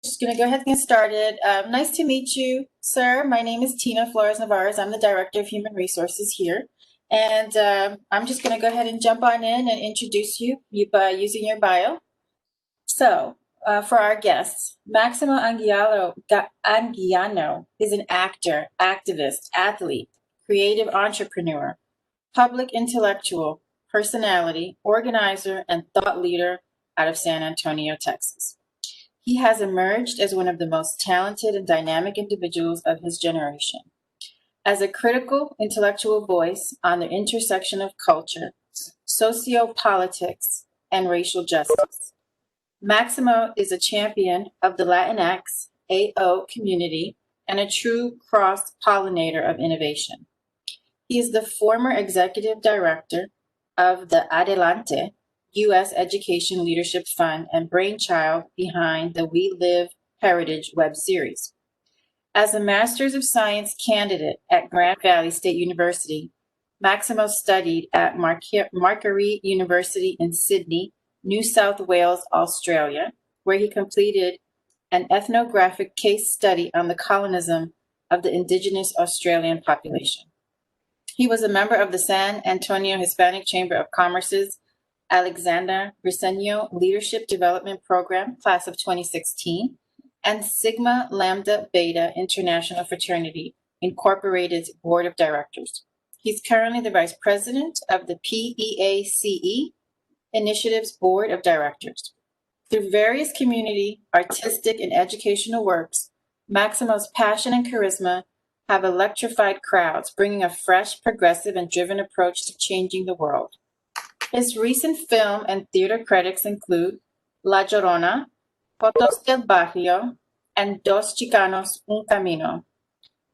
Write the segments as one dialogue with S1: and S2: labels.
S1: Just going to go ahead and get started. Nice to meet you, sir. My name is Tina Flores Navarez. I'm the Director of Human Resources here. And I'm just going to go ahead and jump on in and introduce you by using your bio. So, for our guests, Maximo Anguiano is an actor, activist, athlete, creative entrepreneur, public intellectual, personality, organizer, and thought leader out of San Antonio, Texas. He has emerged as one of the most talented and dynamic individuals of his generation. As a critical intellectual voice on the intersection of culture, sociopolitics, and racial justice, Maximo is a champion of the Latinx AO community and a true cross-pollinator of innovation. He is the former executive director of the Adelante U.S. Education Leadership Fund and brainchild behind the We Live Heritage web series. As a Master's of Science candidate at Grand Valley State University, Maximo studied at Marguerite University in Sydney, New South Wales, Australia, where he completed an ethnographic case study on the colonism of the Indigenous Australian population. He was a member of the San Antonio Hispanic Chamber of Commerce's Alexander Briceño Leadership Development Program, class of 2016, and Sigma Lambda Beta International Fraternity Incorporated's Board of Directors. He's currently the Vice President of the PEACE Initiatives Board of Directors. Through various community, artistic, and educational works, Maximo's passion and charisma have electrified crowds, bringing a fresh, progressive, and driven approach to changing the world. His recent film and theater credits include La Llorona, Fotos del Barrio, and Dos Chicanos, Un Camino.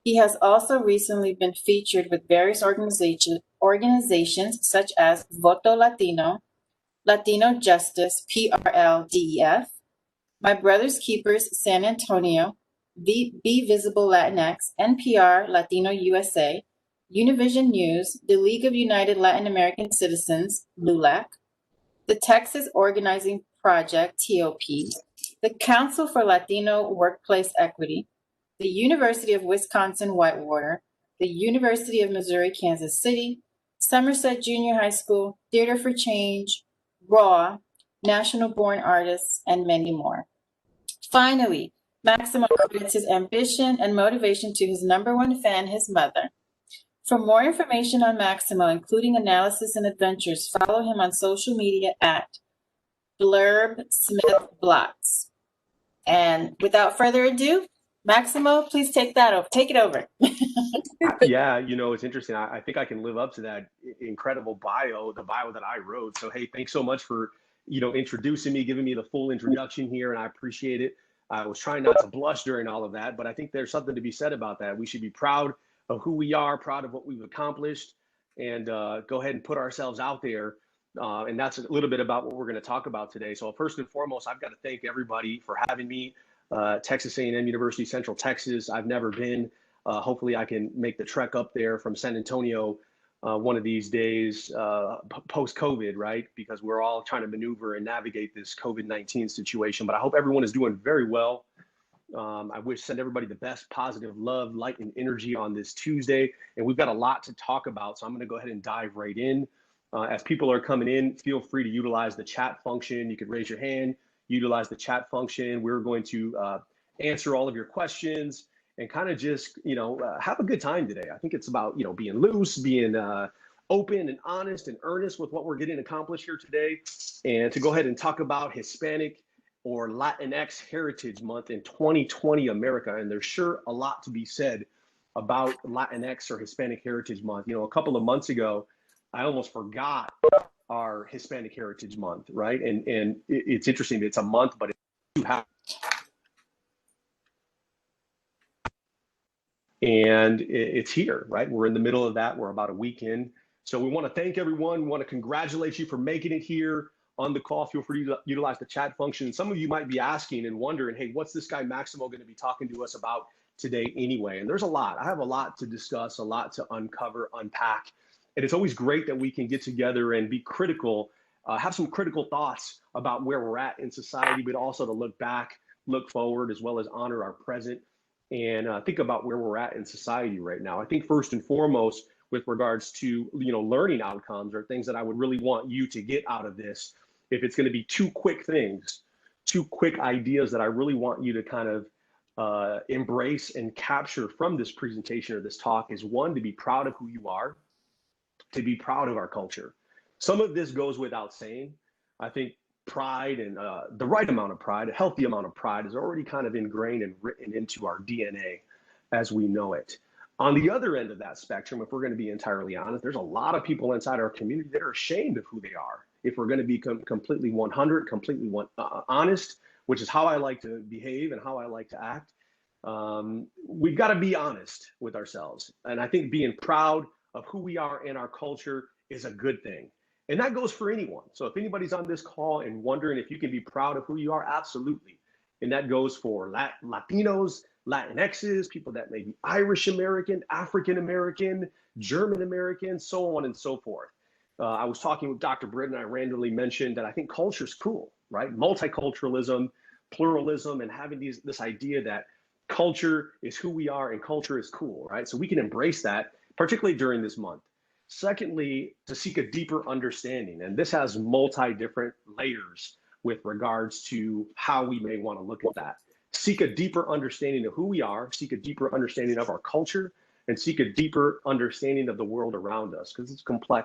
S1: He has also recently been featured with various organizations such as Voto Latino, Latino Justice, PRLDEF, My Brother's Keepers, San Antonio, Be Visible Latinx, NPR Latino USA, Univision News, the League of United Latin American Citizens, LULAC, the Texas Organizing Project, TOP, the Council for Latino Workplace Equity, the University of Wisconsin-Whitewater, the University of Missouri-Kansas City, Somerset Junior High School, Theater for Change, RAW, National Born Artists, and many more. Finally, Maximo credits his ambition and motivation to his number one fan, his mother. For more information on Maximo, including analysis and adventures, follow him on social media at Blurb Smith Blots. And without further ado, Maximo, please take it over.
S2: Yeah, it's interesting. I think I can live up to that incredible bio, the bio that I wrote. So, hey, thanks so much for, introducing me, giving me the full introduction here, and I appreciate it. I was trying not to blush during all of that, but I think there's something to be said about that. We should be proud of who we are, proud of what we've accomplished, and go ahead and put ourselves out there. And that's a little bit about what we're going to talk about today. So first and foremost, I've got to thank everybody for having me. Texas A&M University, Central Texas. I've never been. Hopefully I can make the trek up there from San Antonio one of these days post-COVID, right? Because we're all trying to maneuver and navigate this COVID-19 situation. But I hope everyone is doing very well. I send everybody the best positive love, light, and energy on this Tuesday. And we've got a lot to talk about. So I'm going to go ahead and dive right in. As people are coming in, feel free to utilize the chat function. You could raise your hand, utilize the chat function. We're going to answer all of your questions and kind of just, have a good time today. I think it's about, being loose, being open and honest and earnest with what we're getting accomplished here today. And to go ahead and talk about Hispanic or Latinx Heritage Month in 2020 America. And there's sure a lot to be said about Latinx or Hispanic Heritage Month. A couple of months ago, I almost forgot our Hispanic Heritage Month, right? And it's interesting. It's a month, but it's here, right? We're in the middle of that. We're about a week in. So we want to thank everyone. We want to congratulate you for making it here on the call. Feel free to utilize the chat function. Some of you might be asking and wondering, hey, what's this guy Maximo going to be talking to us about today anyway? And there's a lot. I have a lot to discuss, a lot to uncover, unpack. And it's always great that we can get together and be critical, have some critical thoughts about where we're at in society, but also to look back look forward as well as honor our present and think about where we're at in society right now. I think first and foremost, with regards to learning outcomes or things that I would really want you to get out of this, if it's going to be two quick things, two quick ideas that I really want you to kind of embrace and capture from this presentation or this talk is one, to be proud of who you are, to be proud of our culture. Some of this goes without saying. I think pride and the right amount of pride, a healthy amount of pride is already kind of ingrained and written into our DNA as we know it. On the other end of that spectrum, if we're going to be entirely honest, there's a lot of people inside our community that are ashamed of who they are. If we're going to be completely 100, completely honest, which is how I like to behave and how I like to act, we've got to be honest with ourselves. And I think being proud of who we are in our culture is a good thing. And that goes for anyone. So if anybody's on this call and wondering if you can be proud of who you are, absolutely. And that goes for Latinos, Latinxes, people that may be Irish American, African American, German American, so on and so forth. I was talking with Dr. Britt and I randomly mentioned that I think culture's cool, right? Multiculturalism, pluralism, and having this idea that culture is who we are and culture is cool, right? So we can embrace that, particularly during this month. Secondly, to seek a deeper understanding, and this has different layers with regards to how we may want to look at that. Seek a deeper understanding of who we are, seek a deeper understanding of our culture, and seek a deeper understanding of the world around us, because it's a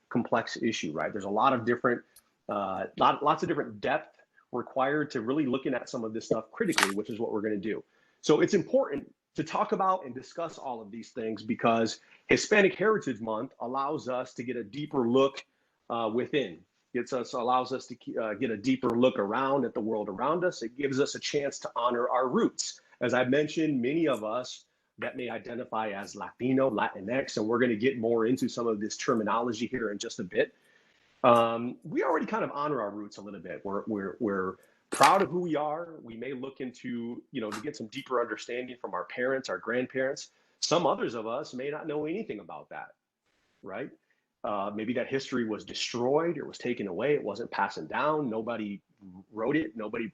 S2: complex issue, right? There's a lot of different, lots of different depth required to really looking at some of this stuff critically, which is what we're going to do. So it's important to talk about and discuss all of these things because Hispanic Heritage Month allows us to get a deeper look within. Allows us to get a deeper look around at the world around us. It gives us a chance to honor our roots. As I mentioned, many of us that may identify as Latino, Latinx, and we're going to get more into some of this terminology here in just a bit. We already kind of honor our roots a little bit. We're proud of who we are. We may look into, to get some deeper understanding from our parents, our grandparents. Some others of us may not know anything about that, right? Maybe that history was destroyed or was taken away. It wasn't passing down. Nobody wrote it. Nobody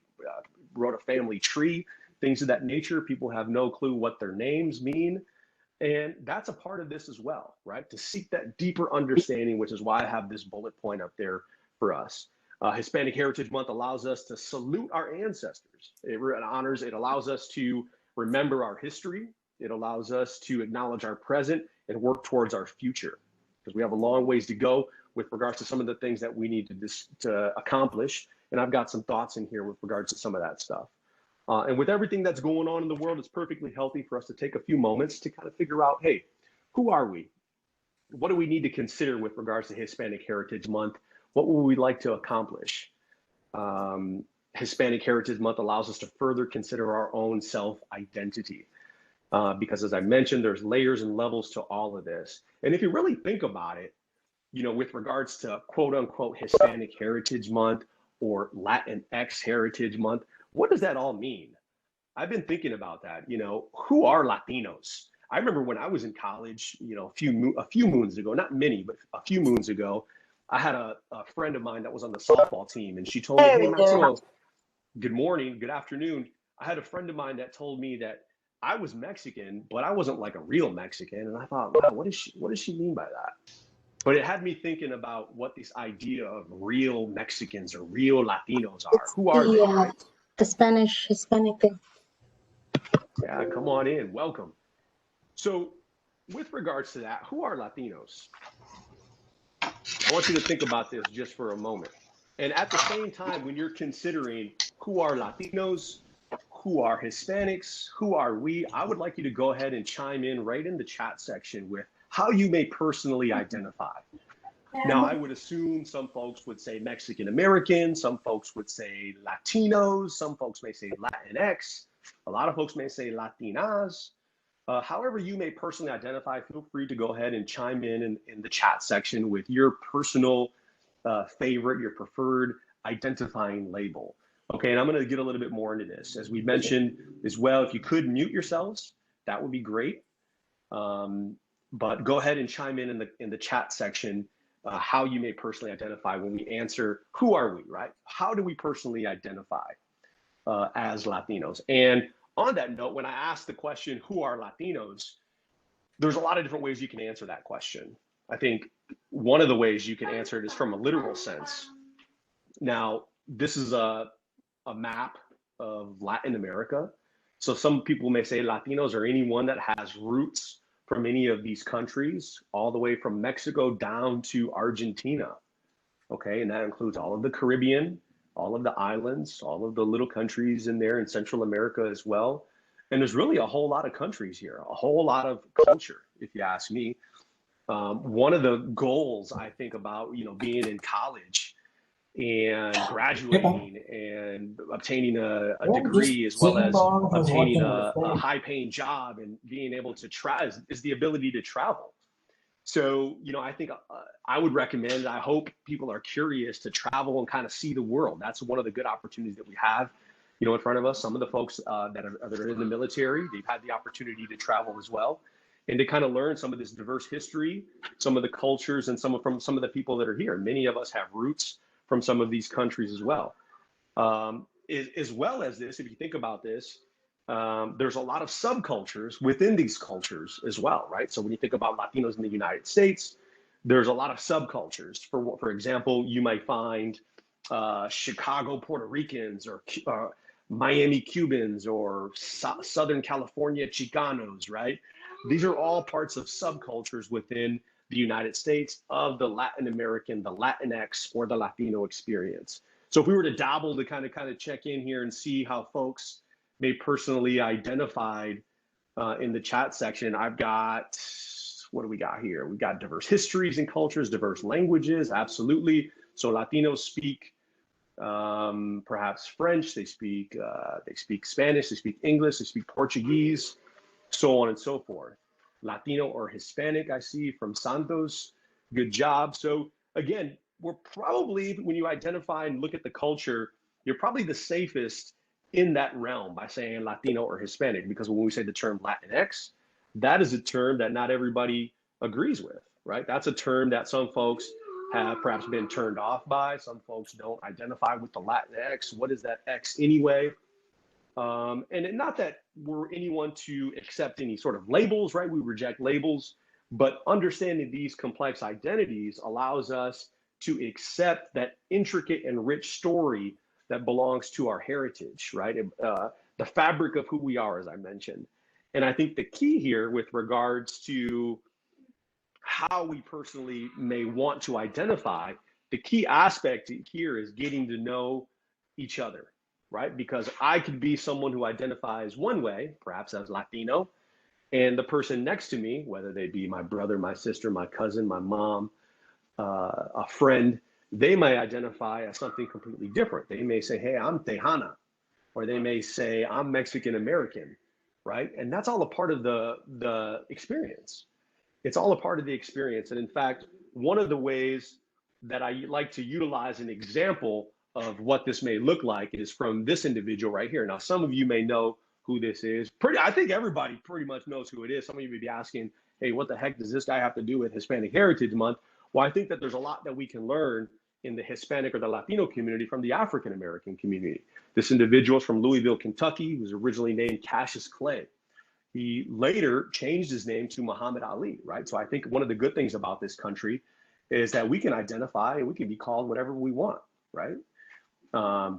S2: wrote a family tree, things of that nature. People have no clue what their names mean. And that's a part of this as well, right? To seek that deeper understanding, which is why I have this bullet point up there for us. Hispanic Heritage Month allows us to salute our ancestors. It allows us to remember our history. It allows us to acknowledge our present and work towards our future, because we have a long ways to go with regards to some of the things that we need to accomplish. And I've got some thoughts in here with regards to some of that stuff. And with everything that's going on in the world, it's perfectly healthy for us to take a few moments to kind of figure out, hey, who are we? What do we need to consider with regards to Hispanic Heritage Month? What would we like to accomplish? Hispanic Heritage Month allows us to further consider our own self-identity. Because as I mentioned, there's layers and levels to all of this. And if you really think about it, with regards to quote unquote Hispanic Heritage Month or Latinx Heritage Month, what does that all mean? I've been thinking about that. Who are Latinos? I remember when I was in college, a few moons ago, not many, but a few moons ago, I had a friend of mine that was on the softball team, and she told me, hey, Maximo, good morning, good afternoon. I had a friend of mine that told me that I was Mexican, but I wasn't like a real Mexican. And I thought, wow, what does she mean by that? But it had me thinking about what this idea of real Mexicans or real Latinos are. Who are they? Right?
S3: The Hispanic thing.
S2: Yeah, come on in, welcome. So with regards to that, who are Latinos? I want you to think about this just for a moment. And at the same time, when you're considering who are Latinos, who are Hispanics, who are we, I would like you to go ahead and chime in right in the chat section with how you may personally identify. Now, I would assume some folks would say Mexican American, some folks would say Latinos, some folks may say Latinx, a lot of folks may say Latinas. However you may personally identify, feel free to go ahead and chime in the chat section with your personal favorite, your preferred identifying label. Okay, and I'm going to get a little bit more into this. As we mentioned as well, if you could mute yourselves, that would be great. But go ahead and chime in the chat section how you may personally identify when we answer, who are we, right? How do we personally identify? as Latinos. And on that note, when I ask the question, who are Latinos? There's a lot of different ways you can answer that question. I think one of the ways you can answer it is from a literal sense. Now, this is a map of Latin America. So some people may say Latinos are anyone that has roots from any of these countries, all the way from Mexico down to Argentina. Okay, and that includes all of the Caribbean, all of the islands, all of the little countries in there in Central America as well. And there's really a whole lot of countries here, a whole lot of culture, if you ask me. One of the goals I think about, being in college and graduating and obtaining a degree, as well as obtaining a high-paying job and being able to try is the ability to travel. So, I think I would recommend, I hope people are curious to travel and kind of see the world. That's one of the good opportunities that we have, in front of us. Some of the folks that are in the military, they've had the opportunity to travel as well, and to kind of learn some of this diverse history, some of the cultures, and from some of the people that are here. Many of us have roots from some of these countries as well. As well as this, if you think about this, there's a lot of subcultures within these cultures as well, right? So when you think about Latinos in the United States, there's a lot of subcultures. For example, you might find Chicago Puerto Ricans, or Miami Cubans, or Southern California Chicanos, right? These are all parts of subcultures within the United States of the Latin American, the Latinx, or the Latino experience. So if we were to dabble to kind of check in here and see how folks may personally identified in the chat section, I've got, what do we got here? We got diverse histories and cultures, diverse languages, absolutely. So Latinos speak perhaps French, they speak Spanish, they speak English, they speak Portuguese, so on and so forth. Latino or Hispanic, I see from Santos, good job. So again, we're probably, when you identify and look at the culture, you're probably the safest in that realm by saying Latino or Hispanic, because when we say the term Latinx, that is a term that not everybody agrees with, right? That's a term that some folks have perhaps been turned off by. Some folks don't identify with the Latinx. What is that X anyway? And not that we're anyone to accept any sort of labels, right? We reject labels, but understanding these complex identities allows us to accept that intricate and rich story that belongs to our heritage, right? The fabric of who we are, as I mentioned. And I think the key here with regards to how we personally may want to identify, the key aspect here is getting to know each other, right? Because I could be someone who identifies one way, perhaps as Latino, and the person next to me, whether they be my brother, my sister, my cousin, my mom, a friend, they may identify as something completely different. They may say, hey, I'm Tejana, or they may say, I'm Mexican American, right? And that's all a part of the experience. It's all a part of the experience. And in fact, one of the ways that I like to utilize an example of what this may look like is from this individual right here. Now, some of you may know who this is. I think everybody pretty much knows who it is. Some of you may be asking, hey, what the heck does this guy have to do with Hispanic Heritage Month? Well, I think that there's a lot that we can learn in the Hispanic or the Latino community from the African American community. This individual is from Louisville, Kentucky. He was originally named Cassius Clay. He later changed his name to Muhammad Ali, right? So I think one of the good things about this country is that we can identify and we can be called whatever we want, right?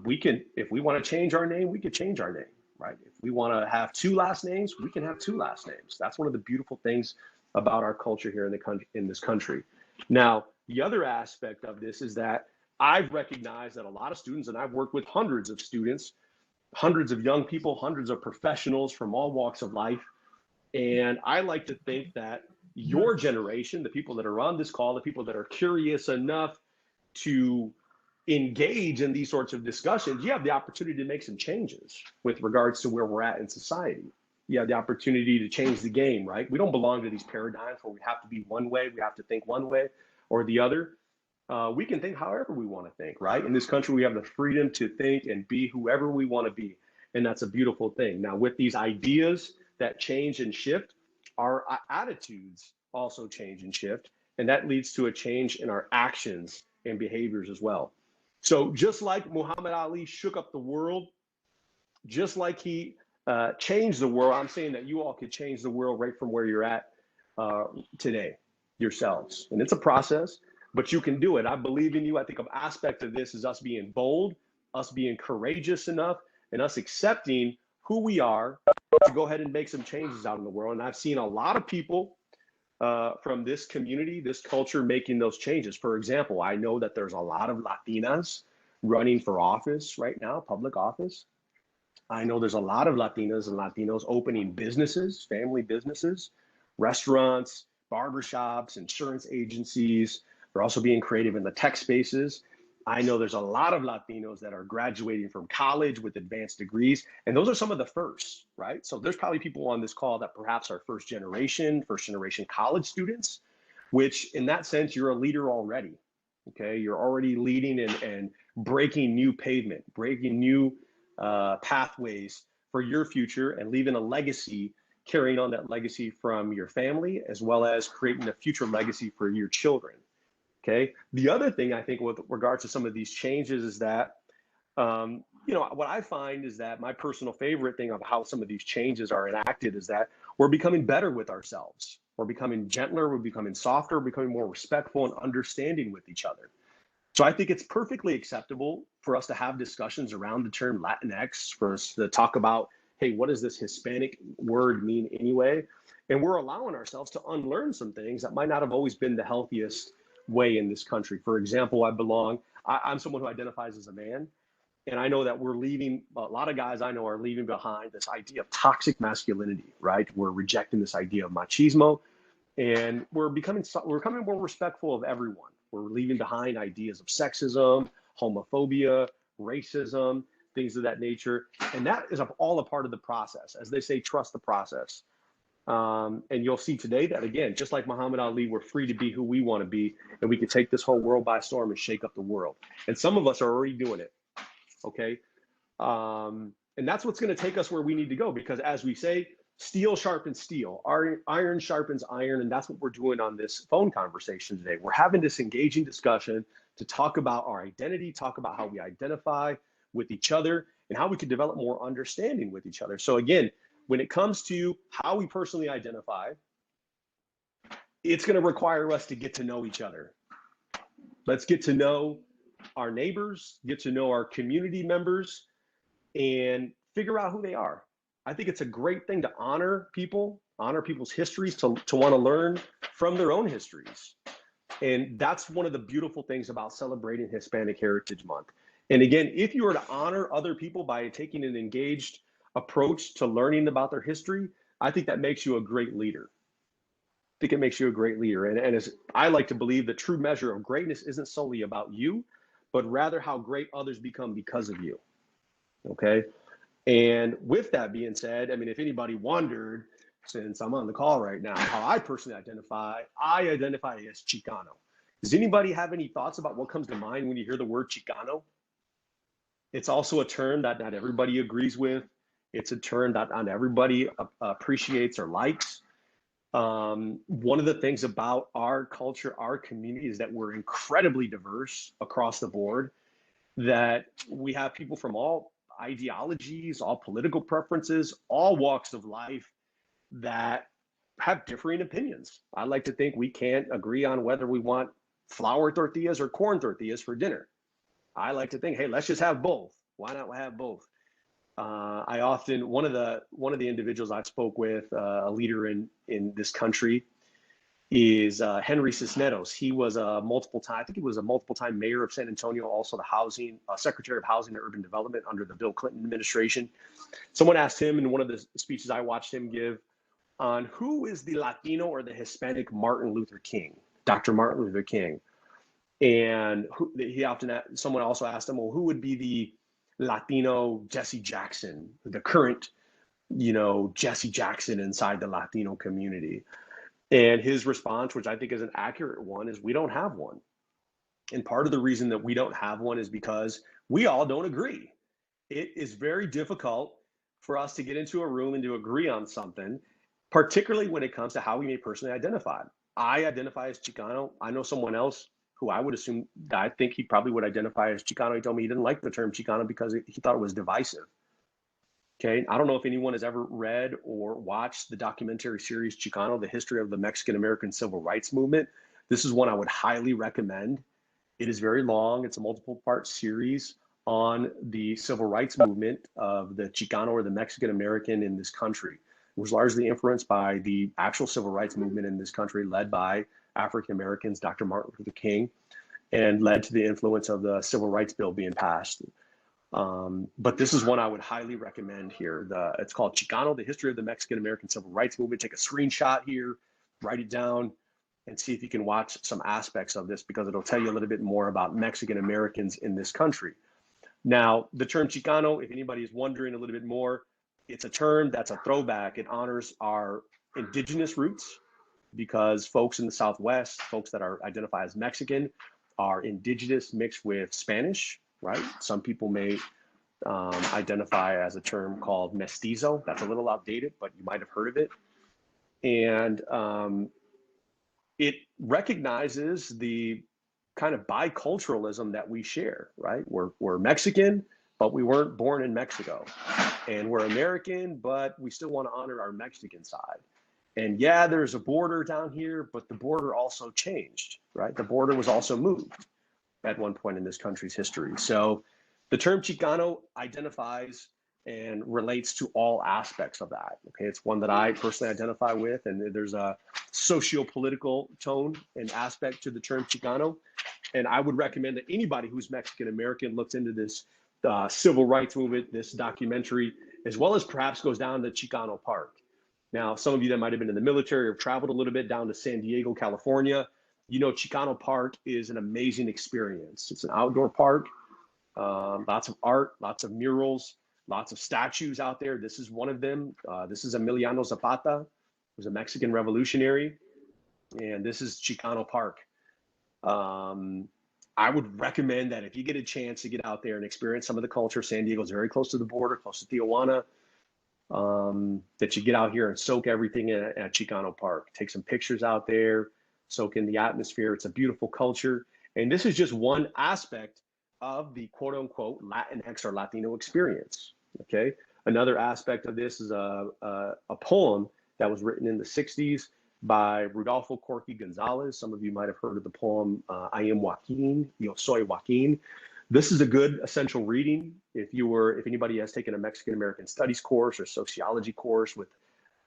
S2: We can, if we want to change our name, we can change our name, right? If we want to have two last names, we can have two last names. That's one of the beautiful things about our culture here in this country. Now, the other aspect of this is that I've recognized that a lot of students, and I've worked with hundreds of students, hundreds of young people, hundreds of professionals from all walks of life. And I like to think that your generation, the people that are on this call, the people that are curious enough to engage in these sorts of discussions, you have the opportunity to make some changes with regards to where we're at in society. You have the opportunity to change the game, right? We don't belong to these paradigms where we have to be one way, we have to think one way or the other. We can think however we want to think, right? In this country, we have the freedom to think and be whoever we want to be. And that's a beautiful thing. Now, with these ideas that change and shift, our attitudes also change and shift. And that leads to a change in our actions and behaviors as well. So just like Muhammad Ali shook up the world just like he changed the world, I'm saying that you all could change the world right from where you're at today yourselves. And it's a process, but you can do it. I believe in you. I think an aspect of this is us being bold, us being courageous enough, and us accepting who we are to go ahead and make some changes out in the world. And I've seen a lot of people from this community, this culture, making those changes. For example, I know that there's a lot of Latinas running for office right now, public office. I know there's a lot of Latinas and Latinos opening businesses, family businesses, restaurants, barbershops, insurance agencies. They're also being creative in the tech spaces. I know there's a lot of Latinos that are graduating from college with advanced degrees, and those are some of the first, right? So there's probably people on this call that perhaps are first generation college students, which in that sense, you're a leader already, okay? You're already leading and breaking new pavement, breaking new pathways for your future and leaving a legacy, carrying on that legacy from your family, as well as creating a future legacy for your children. Okay. The other thing I think with regards to some of these changes is that, what I find is that my personal favorite thing of how some of these changes are enacted is that we're becoming better with ourselves. We're becoming gentler, we're becoming softer, we're becoming more respectful and understanding with each other. So I think it's perfectly acceptable for us to have discussions around the term Latinx, for us to talk about, hey, what does this Hispanic word mean anyway? And we're allowing ourselves to unlearn some things that might not have always been the healthiest way in this country. For example, I'm someone who identifies as a man, and I know that we're leaving, a lot of guys I know are leaving behind this idea of toxic masculinity, right? We're rejecting this idea of machismo, and we're becoming more respectful of everyone. We're leaving behind ideas of sexism, homophobia, racism, things of that nature. And that is all a part of the process. As they say, trust the process. And you'll see today that, again, just like Muhammad Ali, we're free to be who we want to be, and we can take this whole world by storm and shake up the world. And some of us are already doing it, okay? And that's what's going to take us where we need to go, because as we say, steel sharpens steel, iron sharpens iron, and that's what we're doing on this phone conversation today. We're having this engaging discussion to talk about our identity, talk about how we identify with each other, and how we can develop more understanding with each other. So again, when it comes to how we personally identify, it's going to require us to get to know each other. Let's get to know our neighbors, get to know our community members, and figure out who they are. I think it's a great thing to honor people's histories, to want to learn from their own histories. And that's one of the beautiful things about celebrating Hispanic Heritage Month. And again, if you were to honor other people by taking an engaged approach to learning about their history, I think that makes you a great leader. I think it makes you a great leader. And as I like to believe, the true measure of greatness isn't solely about you, but rather how great others become because of you. Okay. And with that being said, I mean, if anybody wondered, since I'm on the call right now, how I personally identify as Chicano. Does anybody have any thoughts about what comes to mind when you hear the word Chicano? It's also a term that not everybody agrees with. It's a term that not everybody appreciates or likes. One of the things about our culture, our community, is that we're incredibly diverse across the board, that we have people from all ideologies, all political preferences, all walks of life that have differing opinions. I like to think we can't agree on whether we want flour tortillas or corn tortillas for dinner. I like to think, hey, let's just have both. Why not have both? I often, one of the individuals I spoke with, a leader in this country, is Henry Cisneros. He was a multiple time mayor of San Antonio, also the Secretary of Housing and Urban Development under the Bill Clinton administration. Someone asked him in one of the speeches I watched him give on who is the Latino or the Hispanic Martin Luther King, Dr. Martin Luther King. And someone also asked him, well, who would be the Latino Jesse Jackson, the current, Jesse Jackson inside the Latino community? And his response, which I think is an accurate one, is we don't have one. And part of the reason that we don't have one is because we all don't agree. It is very difficult for us to get into a room and to agree on something, particularly when it comes to how we may personally identify. I identify as Chicano. I know someone else who I would assume, I think he probably would identify as Chicano. He told me he didn't like the term Chicano because he thought it was divisive. Okay, I don't know if anyone has ever read or watched the documentary series Chicano, the history of the Mexican American Civil Rights Movement. This is one I would highly recommend. It is very long. It's a multiple part series on the civil rights movement of the Chicano or the Mexican American in this country. It was largely influenced by the actual civil rights movement in this country, led by African Americans, Dr. Martin Luther King, and led to the influence of the Civil Rights Bill being passed. But this is one I would highly recommend here. It's called Chicano, the history of the Mexican American Civil Rights Movement. Take a screenshot here, write it down, and see if you can watch some aspects of this, because it'll tell you a little bit more about Mexican Americans in this country. Now, the term Chicano, if anybody is wondering a little bit more, it's a term that's a throwback. It honors our indigenous roots, because folks in the Southwest, folks that are identified as Mexican, are indigenous mixed with Spanish, right? Some people may identify as a term called mestizo. That's a little outdated, but you might have heard of it. And it recognizes the kind of biculturalism that we share, right? We're Mexican, but we weren't born in Mexico. And we're American, but we still want to honor our Mexican side. And yeah, there's a border down here, but the border also changed, right? The border was also moved at one point in this country's history. So the term Chicano identifies and relates to all aspects of that. Okay, it's one that I personally identify with, and there's a socio-political tone and aspect to the term Chicano. And I would recommend that anybody who's Mexican American looks into this civil rights movement, this documentary, as well as perhaps goes down to Chicano Park. Now, some of you that might have been in the military or traveled a little bit down to San Diego, California, you know Chicano Park is an amazing experience. It's an outdoor park, lots of art, lots of murals, lots of statues out there. This is one of them. This is Emiliano Zapata, who was a Mexican revolutionary, and this is Chicano Park. I would recommend that if you get a chance to get out there and experience some of the culture. San Diego's very close to the border, close to Tijuana, that you get out here and soak everything in at Chicano Park. Take some pictures out there, soak in the atmosphere. It's a beautiful culture. And this is just one aspect of the quote unquote Latinx or Latino experience. Okay. Another aspect of this is a poem that was written in the 60s by Rudolfo Corki Gonzalez. Some of you might have heard of the poem, I am Joaquin, yo soy Joaquin. This is a good essential reading if anybody has taken a Mexican American studies course or sociology course with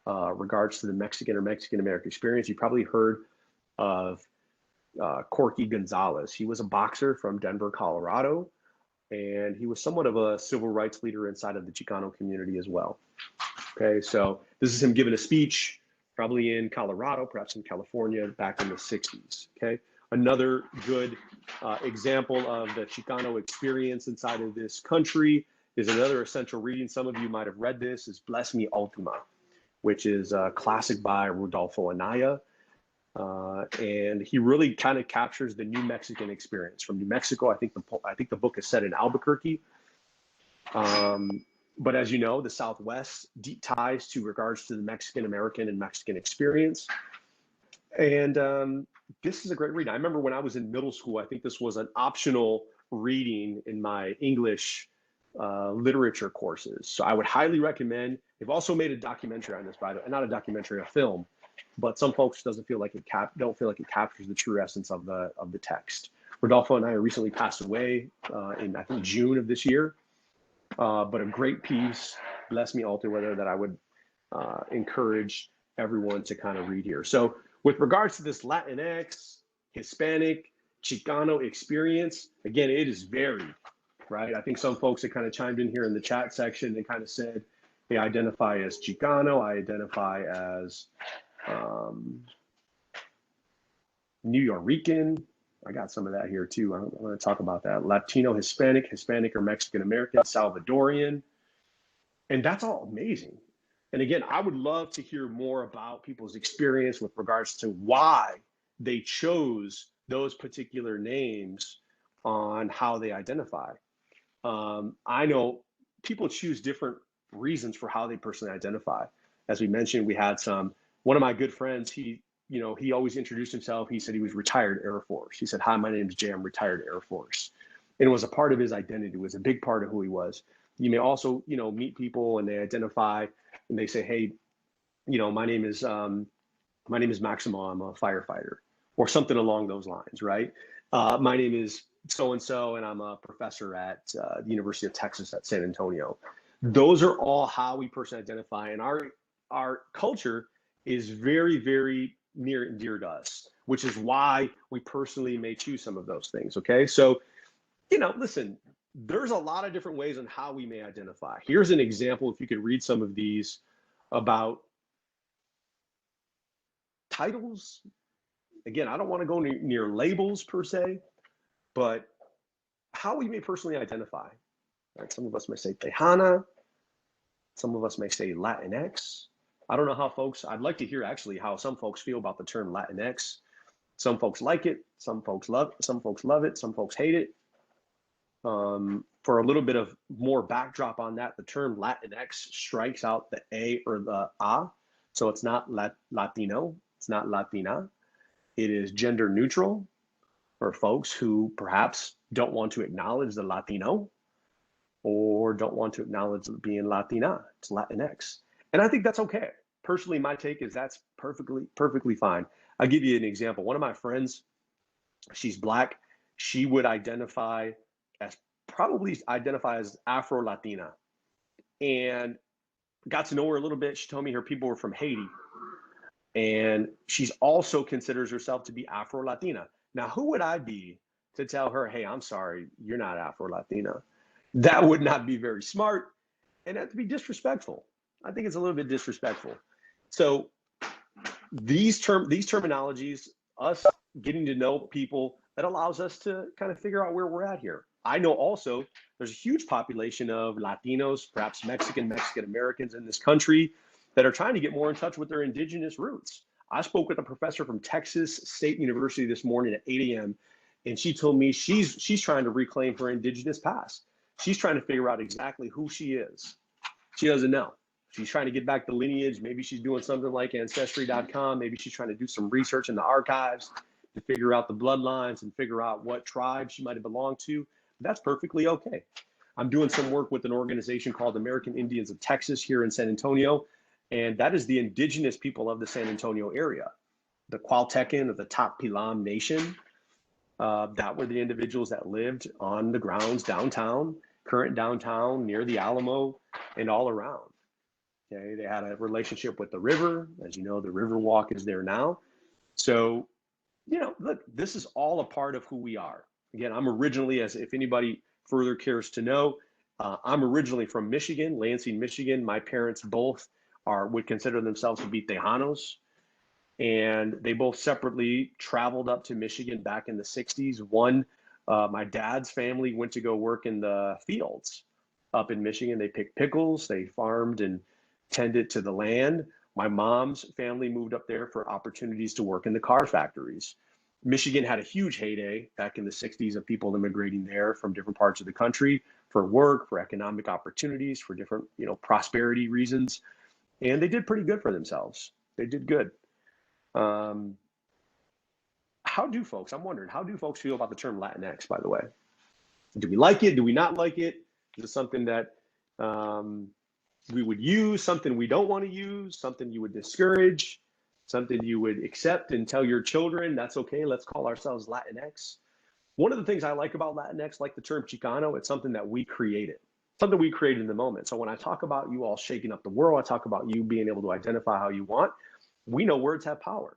S2: regards to the Mexican or Mexican American experience. You probably heard of Corki Gonzalez. He was a boxer from Denver, Colorado, and he was somewhat of a civil rights leader inside of the Chicano community as well. Okay, so this is him giving a speech, probably in Colorado, perhaps in California, back in the 60s. Okay, another good example of the Chicano experience inside of this country is another essential reading. Some of you might have read this, is Bless Me Ultima, which is a classic by Rudolfo Anaya. And he really kind of captures the New Mexican experience from New Mexico. I think the book is set in Albuquerque. But as you know, the Southwest, deep ties to regards to the Mexican American and Mexican experience. And this is a great read. I remember when I was in middle school, I think this was an optional reading in my English literature courses. So I would highly recommend. They've also made a documentary on this, by the way, not a documentary, a film. But some folks don't feel like it captures the true essence of the text. Rodolfo and I recently passed away in I think June of this year. But a great piece, Bless Me Altogether, that I would encourage everyone to kind of read here. So with regards to this Latinx, Hispanic, Chicano experience, again, it is varied, right? I think some folks have kind of chimed in here in the chat section and kind of said they identify as Chicano, I identify as New Yorican. I got some of that here too. I want to talk about that. Latino, Hispanic or Mexican American, Salvadorian. And that's all amazing. And again, I would love to hear more about people's experience with regards to why they chose those particular names on how they identify. I know people choose different reasons for how they personally identify. As we mentioned, we had one of my good friends, he always introduced himself. He said he was retired Air Force. He said, hi, my name is Jay, I'm retired Air Force. And it was a part of his identity. It was a big part of who he was. You may also, meet people and they identify and they say, hey, my name is Maximo. I'm a firefighter, or something along those lines, right? My name is so and so, and I'm a professor at the University of Texas at San Antonio. Those are all how we personally identify, and our culture is very, very near and dear to us, which is why we personally may choose some of those things. Okay, so listen, there's a lot of different ways on how we may identify. Here's an example, if you could read some of these about titles. Again, I don't want to go near labels per se, but how we may personally identify. Right? Some of us may say Tejana, some of us may say Latinx. I don't know how I'd like to hear actually how some folks feel about the term Latinx. Some folks like it, some folks love it, some folks hate it. For a little bit of more backdrop on that, the term Latinx strikes out the A or the A. So it's not Latino, it's not Latina. It is gender neutral for folks who perhaps don't want to acknowledge the Latino or don't want to acknowledge being Latina. It's Latinx. And I think that's okay. Personally, my take is that's perfectly fine. I'll give you an example. One of my friends, she's Black. She would probably identify as Afro-Latina. And got to know her a little bit. She told me her people were from Haiti. And she's also considers herself to be Afro-Latina. Now, who would I be to tell her, hey, I'm sorry, you're not Afro-Latina? That would not be very smart, and that'd be disrespectful. I think it's a little bit disrespectful. So these terminologies, us getting to know people, that allows us to kind of figure out where we're at here. I know also there's a huge population of Latinos, perhaps Mexican Americans in this country that are trying to get more in touch with their indigenous roots. I spoke with a professor from Texas State University this morning at 8 a.m. and she told me she's trying to reclaim her indigenous past. She's trying to figure out exactly who she is. She doesn't know. She's trying to get back the lineage. Maybe she's doing something like Ancestry.com. Maybe she's trying to do some research in the archives to figure out the bloodlines and figure out what tribe she might have belonged to. That's perfectly okay. I'm doing some work with an organization called American Indians of Texas here in San Antonio, and that is the indigenous people of the San Antonio area. The Cualtecan of the Top Pilam Nation, that were the individuals that lived on the grounds downtown, current downtown, near the Alamo, and all around. Okay, they had a relationship with the river. As you know, the river walk is there now. So, look, this is all a part of who we are. Again, I'm originally, as if anybody further cares to know, I'm originally from Michigan, Lansing, Michigan. My parents both would consider themselves to be Tejanos. And they both separately traveled up to Michigan back in the 60s. One, my dad's family went to go work in the fields up in Michigan. They picked pickles, they farmed and tended to the land. My mom's family moved up there for opportunities to work in the car factories. Michigan had a huge heyday back in the 60s of people immigrating there from different parts of the country for work, for economic opportunities, for different, prosperity reasons. And they did pretty good for themselves. They did good. I'm wondering, how do folks feel about the term Latinx, by the way? Do we like it? Do we not like it? Is it something that we would use, something we don't want to use, something you would discourage, something you would accept and tell your children, that's okay, let's call ourselves Latinx? One of the things I like about Latinx, like the term Chicano, it's something that we created, in the moment. So when I talk about you all shaking up the world, I talk about you being able to identify how you want. We know words have power.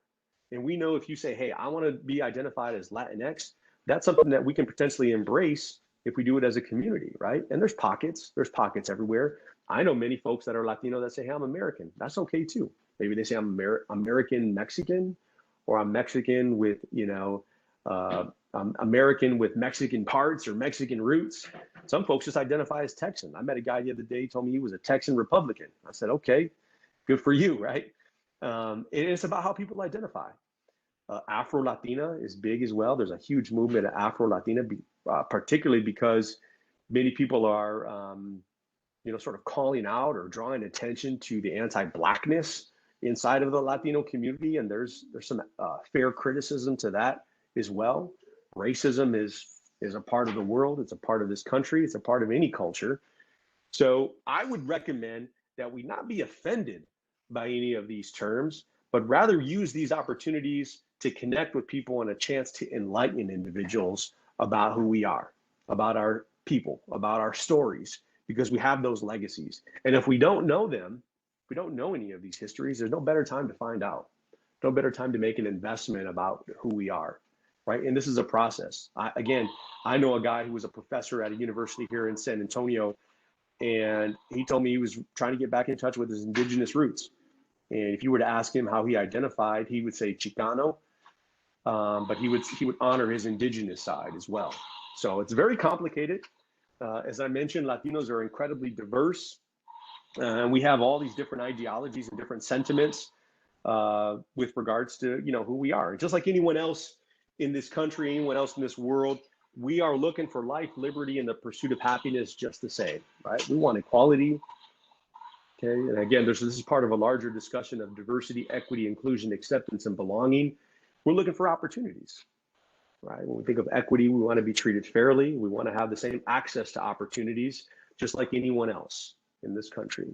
S2: And we know if you say, hey, I want to be identified as Latinx, that's something that we can potentially embrace if we do it as a community, right? And there's pockets everywhere. I know many folks that are Latino that say, hey, I'm American. That's okay too. Maybe they say I'm American Mexican, or I'm Mexican with, I'm American with Mexican parts or Mexican roots. Some folks just identify as Texan. I met a guy the other day, he told me he was a Texan Republican. I said, okay, good for you, right? It's about how people identify. Afro-Latina is big as well. There's a huge movement of Afro-Latina, particularly because many people are, sort of calling out or drawing attention to the anti-Blackness inside of the Latino community. And there's some fair criticism to that as well. Racism is a part of the world. It's a part of this country. It's a part of any culture. So I would recommend that we not be offended by any of these terms, but rather use these opportunities to connect with people and a chance to enlighten individuals about who we are, about our people, about our stories, because we have those legacies. And if we don't know them, if we don't know any of these histories, there's no better time to find out, no better time to make an investment about who we are, right? And this is a process. I know a guy who was a professor at a university here in San Antonio, and he told me he was trying to get back in touch with his indigenous roots. And if you were to ask him how he identified, he would say Chicano, but he would honor his indigenous side as well. So it's very complicated. As I mentioned, Latinos are incredibly diverse, and we have all these different ideologies and different sentiments with regards to who we are. Just like anyone else in this country, anyone else in this world, we are looking for life, liberty, and the pursuit of happiness just the same, right? We want equality. Okay, and again, this is part of a larger discussion of diversity, equity, inclusion, acceptance, and belonging. We're looking for opportunities, right? When we think of equity, we want to be treated fairly. We want to have the same access to opportunities, just like anyone else in this country.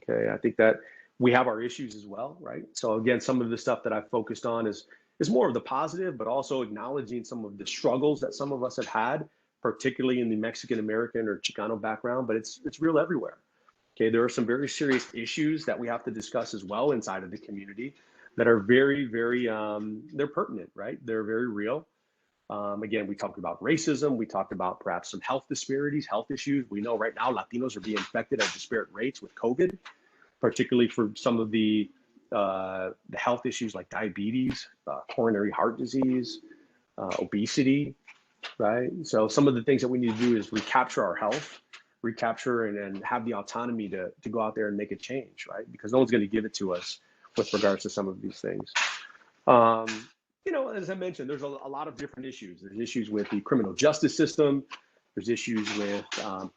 S2: Okay, I think that we have our issues as well, right? So again, some of the stuff that I've focused on is more of the positive, but also acknowledging some of the struggles that some of us have had, particularly in the Mexican American or Chicano background, but it's real everywhere. Okay, there are some very serious issues that we have to discuss as well inside of the community that are very, very, they're pertinent, right? They're very real. Again, we talked about racism. We talked about perhaps some health disparities, health issues. We know right now Latinos are being infected at disparate rates with COVID, particularly for some of the health issues like diabetes, coronary heart disease, obesity, right? So some of the things that we need to do is recapture our health, recapture and have the autonomy to go out there and make a change, right? Because no one's going to give it to us with regards to some of these things. As I mentioned, there's a lot of different issues. There's issues with the criminal justice system. There's issues with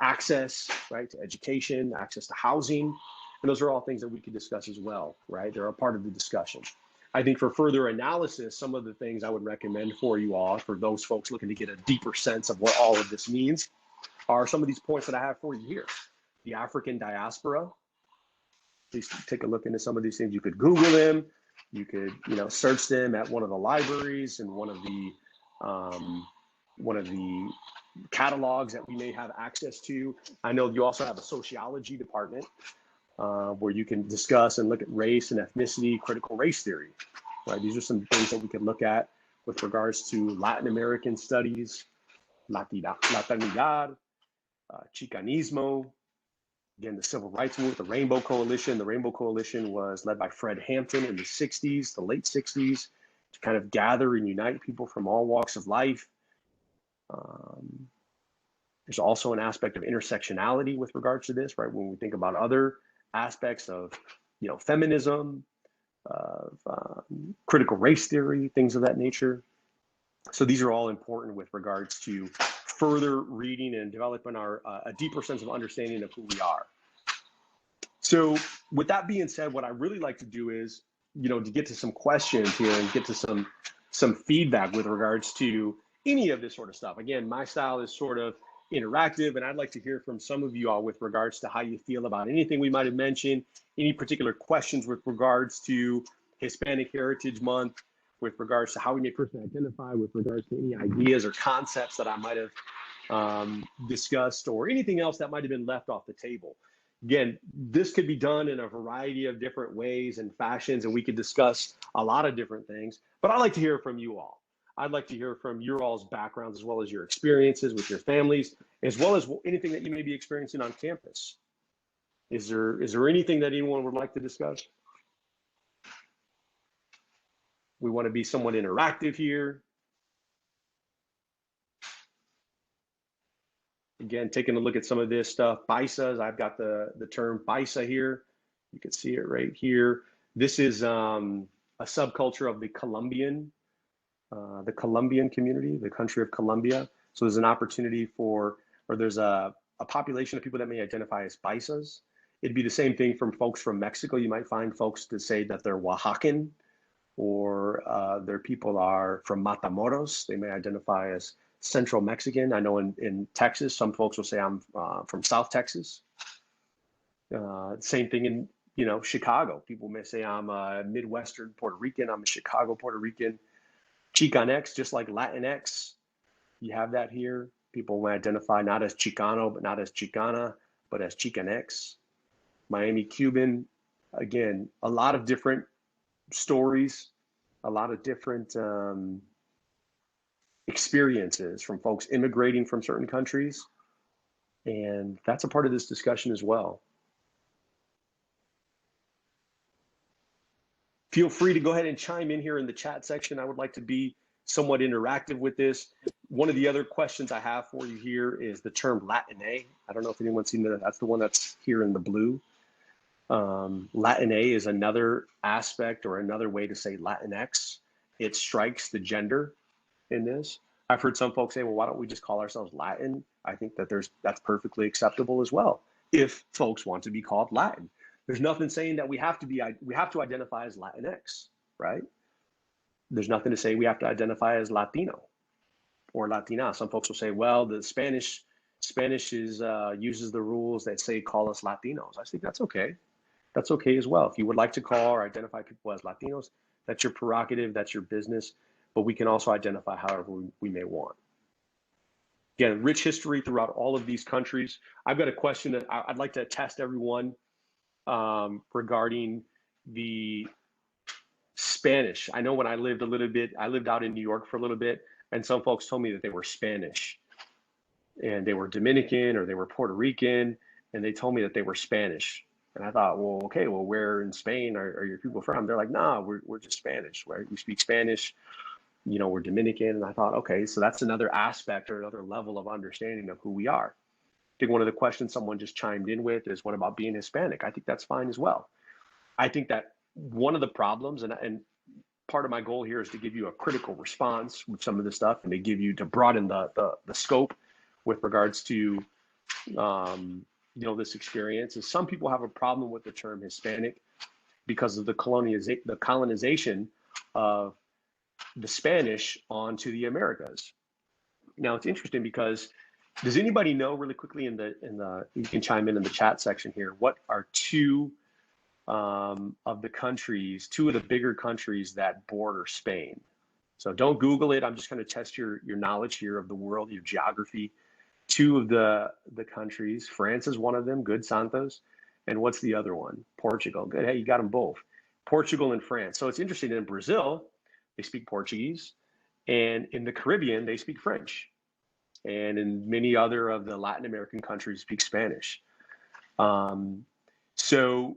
S2: access, right, to education, access to housing. And those are all things that we can discuss as well, right? They're a part of the discussion. I think for further analysis, some of the things I would recommend for you all, for those folks looking to get a deeper sense of what all of this means, are some of these points that I have for you here. The African diaspora. Please take a look into some of these things. You could Google them. You could, search them at one of the libraries and one of the catalogs that we may have access to. I know you also have a sociology department where you can discuss and look at race and ethnicity, critical race theory. Right? These are some things that we could look at with regards to Latin American studies, Latinidad, Chicanismo, again, the Civil Rights Movement, the Rainbow Coalition. The Rainbow Coalition was led by Fred Hampton in the 60s, the late 60s, to kind of gather and unite people from all walks of life. There's also an aspect of intersectionality with regards to this, right? When we think about other aspects of, feminism, critical race theory, things of that nature. So these are all important with regards to further reading and developing a deeper sense of understanding of who we are. So with that being said, what I really like to do is, to get to some questions here and get to some feedback with regards to any of this sort of stuff. Again, my style is sort of interactive, and I'd like to hear from some of you all with regards to how you feel about anything we might have mentioned, any particular questions with regards to Hispanic Heritage Month, with regards to how we may personally identify, with regards to any ideas or concepts that I might have discussed, or anything else that might have been left off the table. Again, this could be done in a variety of different ways and fashions, and we could discuss a lot of different things, but I'd like to hear from you all. I'd like to hear from your all's backgrounds, as well as your experiences with your families, as well as anything that you may be experiencing on campus. Is there anything that anyone would like to discuss? We want to be somewhat interactive here. Again, taking a look at some of this stuff. Paisas, I've got the term Paisa here. You can see it right here. This is a subculture of the Colombian community, the country of Colombia. So there's an opportunity there's a population of people that may identify as Paisas. It'd be the same thing from folks from Mexico. You might find folks to say that they're Oaxacan, or their people are from Matamoros. They may identify as Central Mexican. I know in Texas, some folks will say I'm from South Texas. Same thing in, Chicago. People may say I'm a Midwestern Puerto Rican. I'm a Chicago Puerto Rican. Chicanx, just like Latinx, you have that here. People will identify not as Chicano, but not as Chicana, but as Chicanx. Miami Cuban, again, a lot of different stories, a lot of different experiences from folks immigrating from certain countries. And that's a part of this discussion as well. Feel free to go ahead and chime in here in the chat section. I would like to be somewhat interactive with this. One of the other questions I have for you here is the term Latina. I don't know if anyone's seen that. That's the one that's here in the blue. Latina is another aspect or another way to say Latinx. It strikes the gender in this. I've heard some folks say, well, why don't we just call ourselves Latin? I think that that's perfectly acceptable as well if folks want to be called Latin. There's nothing saying that we have to identify as Latinx, right? There's nothing to say we have to identify as Latino or Latina. Some folks will say, well, the Spanish uses the rules that say call us Latinos. I think that's okay. That's okay as well. If you would like to call or identify people as Latinos, that's your prerogative, that's your business, but we can also identify however we may want. Again, rich history throughout all of these countries. I've got a question that I'd like to test everyone regarding the Spanish. I know when I lived out in New York for a little bit, and some folks told me that they were Spanish and they were Dominican or they were Puerto Rican, and they told me that they were Spanish. And I thought, well, okay, well, where in Spain are your people from? They're like, nah, we're just Spanish, right? We speak Spanish, we're Dominican. And I thought, okay, so that's another aspect or another level of understanding of who we are. I think one of the questions someone just chimed in with is, what about being Hispanic? I think that's fine as well. I think that one of the problems, and part of my goal here is to give you a critical response with some of this stuff and to broaden the scope with regards to, this experience, is some people have a problem with the term Hispanic because of the colonization of the Spanish onto the Americas. Now, it's interesting because does anybody know, really quickly, you can chime in the chat section here, what are two of the bigger countries that border Spain? So don't Google it. I'm just going to test your knowledge here of the world, your geography. Two of the countries, France is one of them, good Santos. And what's the other one? Portugal. Good. Hey, you got them both. Portugal and France. So it's interesting. In Brazil, they speak Portuguese. And in the Caribbean, they speak French. And in many other of the Latin American countries, speak Spanish. So,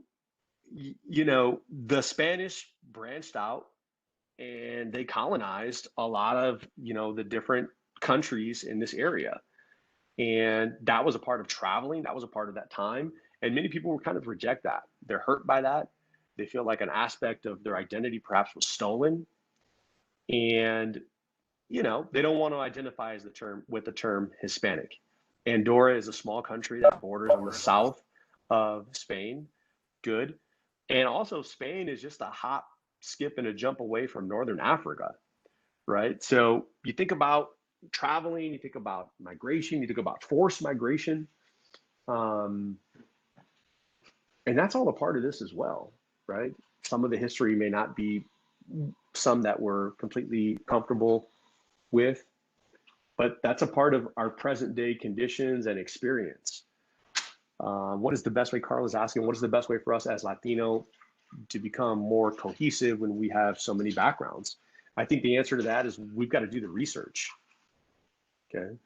S2: the Spanish branched out and they colonized a lot of, the different countries in this area. And that was a part of traveling. That was a part of that time. And many people will kind of reject that. They're hurt by that. They feel like an aspect of their identity perhaps was stolen. And, they don't want to identify with the term Hispanic. Andorra is a small country that borders on the south of Spain. Good. And also Spain is just a hop, skip, and a jump away from Northern Africa, right? So you think about traveling, you think about migration, you think about forced migration. And that's all a part of this as well, right? Some of the history may not be some that we're completely comfortable with, but that's a part of our present day conditions and experience. What is the best way, Carl is asking, what is the best way for us as Latino to become more cohesive when we have so many backgrounds? I think the answer to that is we've got to do the research. Okay.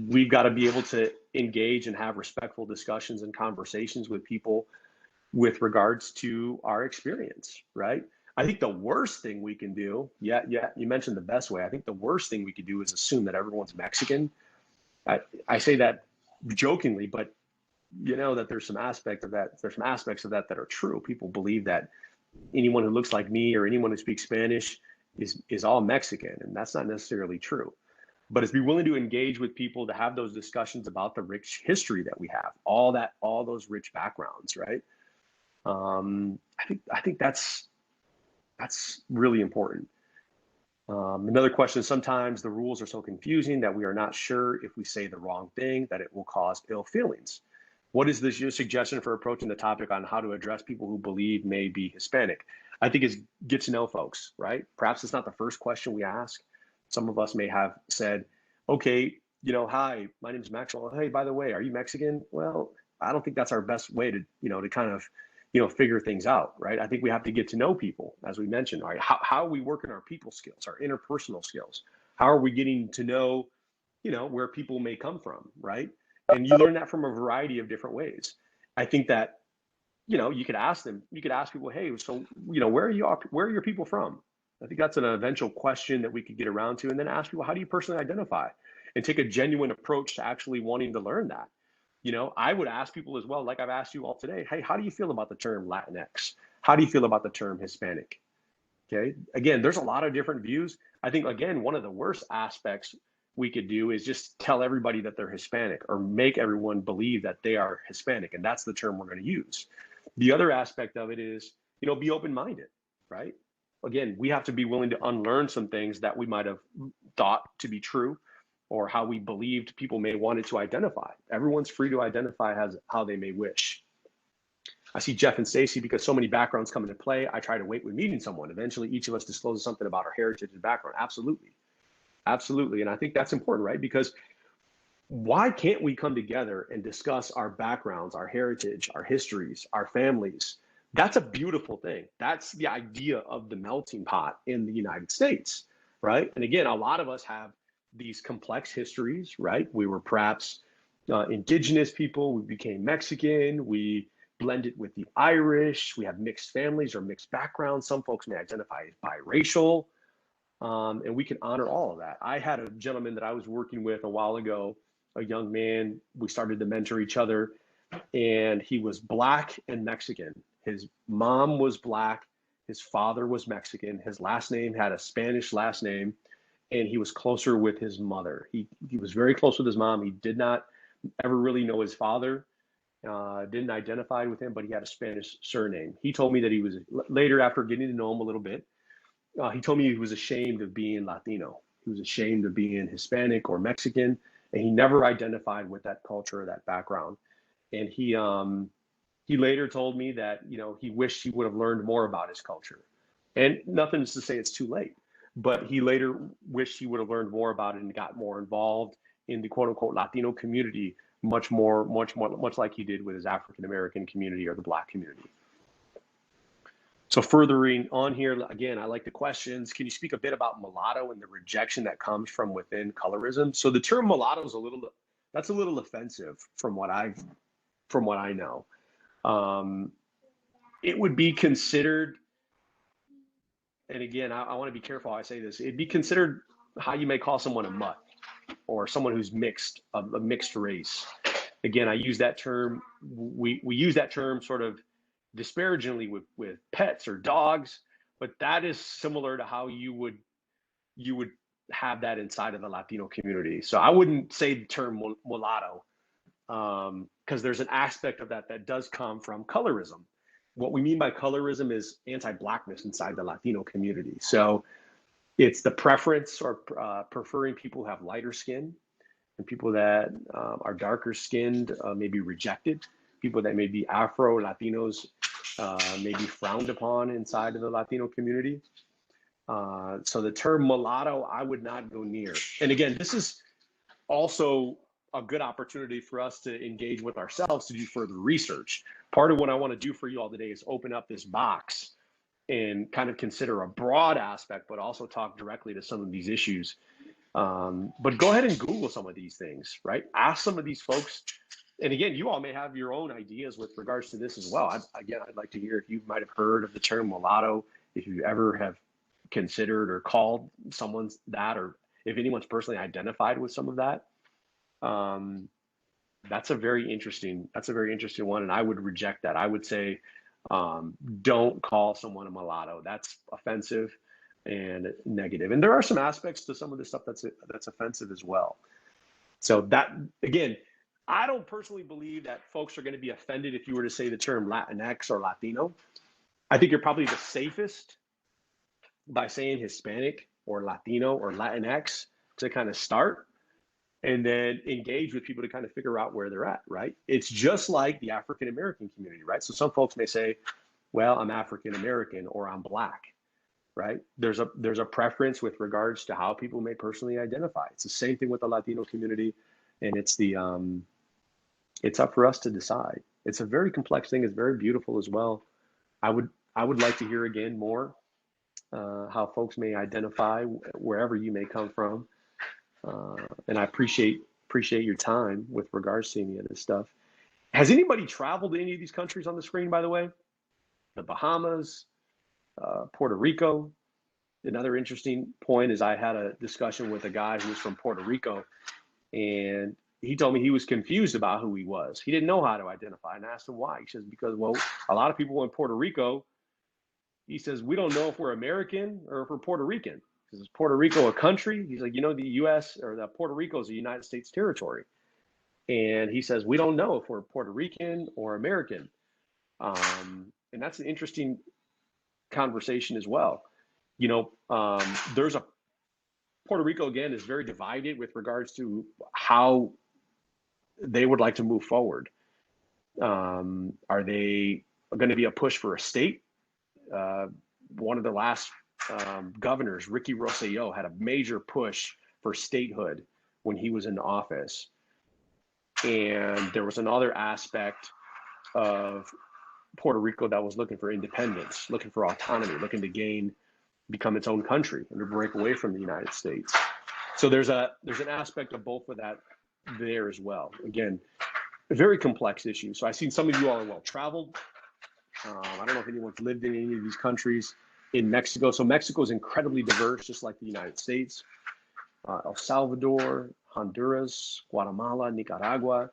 S2: We've got to be able to engage and have respectful discussions and conversations with people with regards to our experience, right? I think the worst thing we can do, yeah, you mentioned the best way. I think the worst thing we could do is assume that everyone's Mexican. I say that jokingly, but that there's some aspects of that that are true. People believe that anyone who looks like me or anyone who speaks Spanish is all Mexican, and that's not necessarily true. But it's be willing to engage with people to have those discussions about the rich history that we have, all those rich backgrounds, right? I think that's really important. Another question, sometimes the rules are so confusing that we are not sure if we say the wrong thing that it will cause ill feelings. What is your suggestion for approaching the topic on how to address people who believe may be Hispanic? I think is get to know folks, right? Perhaps it's not the first question we ask. Some of us may have said, okay, hi, my name is Maxwell. Hey, by the way, are you Mexican? Well, I don't think that's our best way to, to kind of, figure things out, right? I think we have to get to know people, as we mentioned, right? How are we working our people skills, our interpersonal skills? How are we getting to know, where people may come from, right? And you learn that from a variety of different ways. I think that, you could ask people, hey, so, where are your people from? I think that's an eventual question that we could get around to, and then ask people, how do you personally identify? And take a genuine approach to actually wanting to learn that. I would ask people as well, like I've asked you all today, hey, how do you feel about the term Latinx? How do you feel about the term Hispanic? Okay. Again, there's a lot of different views. I think, again, one of the worst aspects we could do is just tell everybody that they're Hispanic or make everyone believe that they are Hispanic. And that's the term we're going to use. The other aspect of it is, be open-minded, right? Again, we have to be willing to unlearn some things that we might have thought to be true, or how we believed people may want it to identify. Everyone's free to identify as how they may wish. I see Jeff and Stacy, because so many backgrounds come into play, I try to wait with meeting someone. Eventually, each of us discloses something about our heritage and background. Absolutely. Absolutely. And I think that's important, right? Because why can't we come together and discuss our backgrounds, our heritage, our histories, our families? That's a beautiful thing. That's the idea of the melting pot in the United States, right? And again, a lot of us have these complex histories, right? We were perhaps indigenous people, we became Mexican, we blended with the Irish, we have mixed families or mixed backgrounds. Some folks may identify as biracial, and we can honor all of that. I had a gentleman that I was working with a while ago, a young man. We started to mentor each other, and he was Black and Mexican. His mom was Black, his father was Mexican, his last name had a Spanish last name, and he was closer with his mother. He was very close with his mom. He did not ever really know his father, didn't identify with him, but he had a Spanish surname. He told me that he was, later, after getting to know him a little bit, he told me he was ashamed of being Latino. He was ashamed of being Hispanic or Mexican, and he never identified with that culture or that background. And he later told me that, he wished he would have learned more about his culture. And nothing is to say it's too late, but he later wished he would have learned more about it and got more involved in the quote unquote Latino community, much like he did with his African American community or the Black community. So furthering on here, again, I like the questions. Can you speak a bit about mulatto and the rejection that comes from within colorism? So the term mulatto is a little offensive from what I know. It would be considered, and again, I want to be careful how I say this, it'd be considered how you may call someone a mutt or someone who's mixed, a mixed race. Again, I use that term, we use that term sort of disparagingly with pets or dogs, but that is similar to how you would have that inside of the Latino community. So I wouldn't say the term mulatto, because there's an aspect of that does come from colorism. What we mean by colorism is anti-Blackness inside the Latino community. So it's the preference or preferring people who have lighter skin, and people that are darker skinned may be rejected. People that may be Afro Latinos may be frowned upon inside of the Latino community. So the term mulatto, I would not go near. And again, this is also a good opportunity for us to engage with ourselves to do further research. Part of what I want to do for you all today is open up this box and kind of consider a broad aspect, but also talk directly to some of these issues. But go ahead and Google some of these things, right? Ask some of these folks. And again, you all may have your own ideas with regards to this as well. I'd like to hear if you might have heard of the term mulatto, if you ever have considered or called someone's that, or if anyone's personally identified with some of that. That's a very interesting one. And I would reject that. I would say, don't call someone a mulatto. That's offensive and negative. And there are some aspects to some of this stuff that's offensive as well. So that, again, I don't personally believe that folks are going to be offended if you were to say the term Latinx or Latino. I think you're probably the safest by saying Hispanic or Latino or Latinx to kind of start. and then engage with people to kind of figure out where they're at, right? It's just like the African American community, right? So some folks may say, well, I'm African American or I'm Black, right? There's a preference with regards to how people may personally identify. It's the same thing with the Latino community, and it's up for us to decide. It's a very complex thing. It's very beautiful as well. I would like to hear again more how folks may identify wherever you may come from, and I appreciate your time with regards to any of this stuff. Has anybody traveled to any of these countries on the screen, by the way? The Bahamas, Puerto Rico. Another interesting point is I had a discussion with a guy who was from Puerto Rico, and he told me he was confused about who he was. He didn't know how to identify, and I asked him why. He says, because, well, a lot of people in Puerto Rico, he says, we don't know if we're American or if we're Puerto Rican. He says, is Puerto Rico a country? He's like, the U.S. or the Puerto Rico is a United States territory. And he says, we don't know if we're Puerto Rican or American. And that's an interesting conversation as well. There's Puerto Rico, again, is very divided with regards to how they would like to move forward. Are they going to be a push for a state? One of the last governors, Ricky Rosselló, had a major push for statehood when he was in office. And there was another aspect of Puerto Rico that was looking for independence, looking for autonomy, looking to become its own country and to break away from the United States. So there's an aspect of both of that there as well. Again, a very complex issue. So I've seen some of you all are well traveled. I don't know if anyone's lived in any of these countries. In Mexico, so Mexico is incredibly diverse, just like the United States. El Salvador, Honduras, Guatemala, Nicaragua.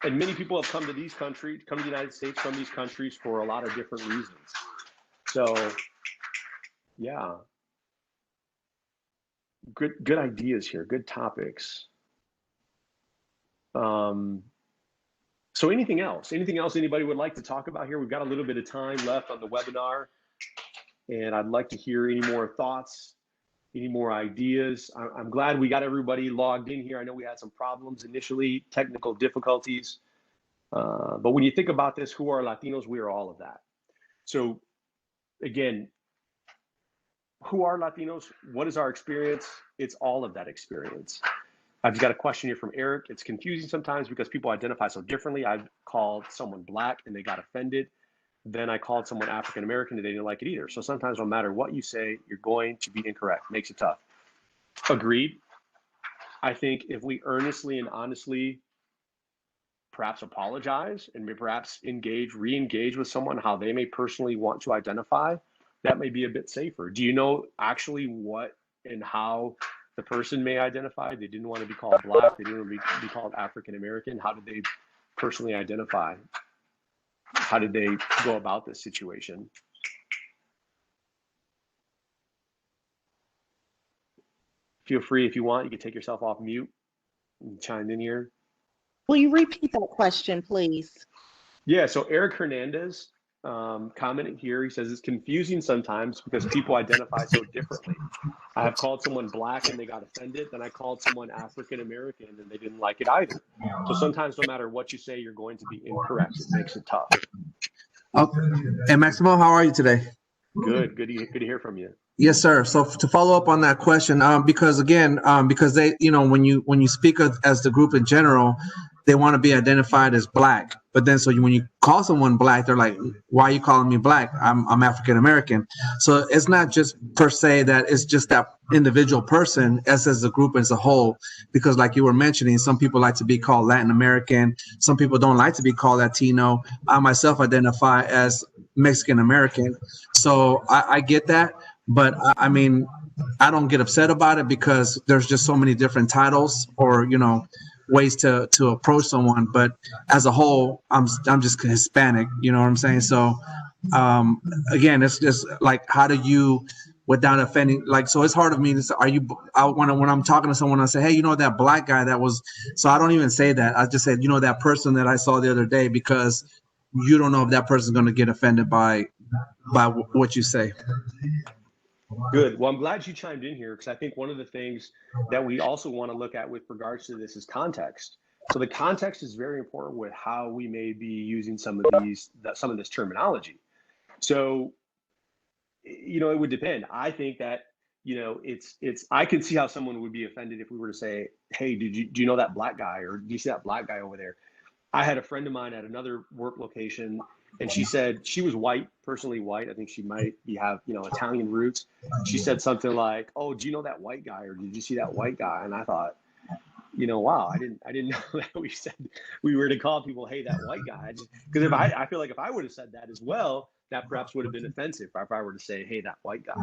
S2: And many people have come to these countries, come to the United States from these countries for a lot of different reasons. So, yeah, good ideas here, good topics. So anything else anybody would like to talk about here? We've got a little bit of time left on the webinar, and I'd like to hear any more thoughts, any more ideas. I'm glad we got everybody logged in here. I know we had some problems initially, technical difficulties, but when you think about this, who are Latinos? We are all of that. So again, who are Latinos? What is our experience? It's all of that experience. I've just got a question here from Eric. It's confusing sometimes because people identify so differently. I've called someone Black and they got offended. Then I called someone African American and they didn't like it either. So sometimes no matter what you say, you're going to be incorrect. Makes it tough. Agreed. I think if we earnestly and honestly perhaps apologize and perhaps re-engage with someone how they may personally want to identify, that may be a bit safer. Do you know actually what and how the person may identify? They didn't want to be called Black. They didn't want to be called African American. How did they personally identify? How did they go about this situation? Feel free, if you want, you can take yourself off mute and chime in here.
S4: Will you repeat that question, please?
S2: Yeah, so Eric Hernandez commented here. He says it's confusing sometimes because people identify so differently. I have called someone Black and they got offended. Then I called someone African American and they didn't like it either. So sometimes no matter what you say, you're going to be incorrect. It makes it tough.
S5: Okay. Hey, Maximo, how are you today?
S2: Good to hear from you.
S5: Yes, sir. So to follow up on that question, because they, when you speak as the group in general, they want to be identified as Black. But then, so when you call someone Black, they're like, "Why are you calling me Black? I'm African American." So it's not just per se that it's just that individual person, as a group as a whole. Because, like you were mentioning, some people like to be called Latin American. Some people don't like to be called Latino. I myself identify as Mexican American. So I get that. But I mean, I don't get upset about it because there's just so many different titles or, ways to approach someone. But as a whole, I'm just Hispanic, you know what I'm saying? So again, it's just like, how do you, without offending, like, so it's hard of me to say, when I'm talking to someone, I say, hey, that Black guy that was, so I don't even say that. I just said, that person that I saw the other day, because you don't know if that person's going to get offended by what you say.
S2: Good. Well, I'm glad you chimed in here because I think one of the things that we also want to look at with regards to this is context. So the context is very important with how we may be using some of this terminology. So, it would depend. I think that, I can see how someone would be offended if we were to say, hey, do you know that black guy, or do you see that black guy over there? I had a friend of mine at another work location, and she said she was white, personally white. I think she might have, Italian roots. She said something like, "Oh, do you know that white guy, or did you see that white guy?" And I thought, wow, I didn't know that we were to call people, "Hey, that white guy," because I feel like if I would have said that as well, that perhaps would have been offensive if I were to say, "Hey, that white guy."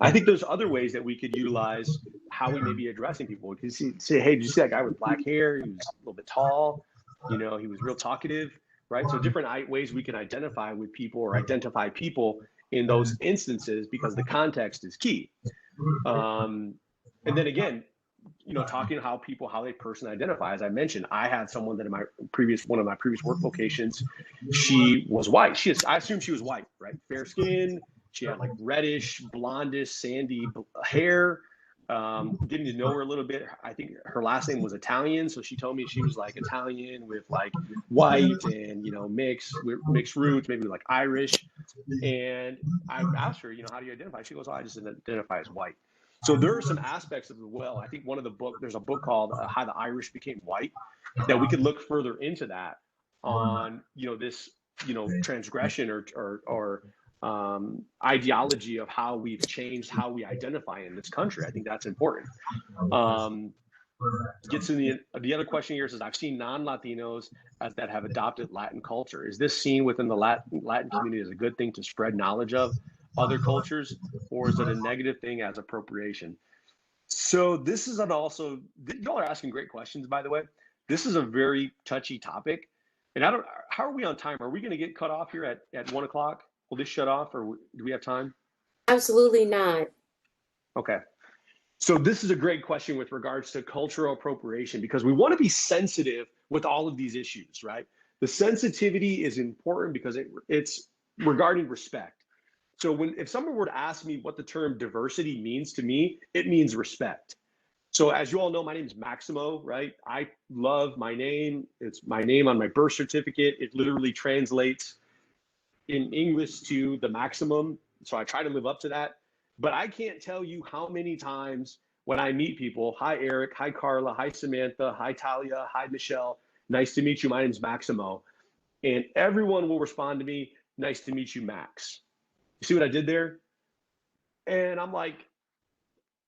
S2: I think there's other ways that we could utilize how we may be addressing people. We could say, "Hey, did you see that guy with black hair? He was a little bit tall. He was real talkative," right? So different ways we can identify with people or identify people in those instances because the context is key. And then again, talking how they personally identify. As I mentioned, I had someone that in one of my previous work locations, she was white. I assume she was white, right? Fair skin. She had like reddish, blondish, sandy hair. Getting to know her a little bit. I think her last name was Italian, so she told me she was like Italian with like white and mixed roots, maybe like Irish. And I asked her, how do you identify? She goes, "Oh, I just identify as white." So there are some aspects of I think there's a book called How the Irish Became White that we could look further into that on this transgression or ideology of how we've changed how we identify in this country. I think that's important. Gets to the other question here says, I've seen non-Latinos that have adopted Latin culture. Is this seen within the Latin community as a good thing to spread knowledge of other cultures, or is it a negative thing as appropriation? So this is y'all are asking great questions, by the way. This is a very touchy topic. And how are we on time? Are we going to get cut off here at 1 o'clock? Will this shut off, or do we have time?
S6: Absolutely not.
S2: Okay. So this is a great question with regards to cultural appropriation, because we want to be sensitive with all of these issues, right? The sensitivity is important because it's regarding respect. So if someone were to ask me what the term diversity means to me, it means respect. So as you all know, my name is Maximo, right? I love my name. It's my name on my birth certificate. It literally translates in English to the maximum. So I try to live up to that. But I can't tell you how many times when I meet people, "Hi, Eric. Hi, Carla. Hi, Samantha. Hi, Talia. Hi, Michelle. Nice to meet you. My name's Maximo." And everyone will respond to me, "Nice to meet you, Max." You see what I did there? And I'm like,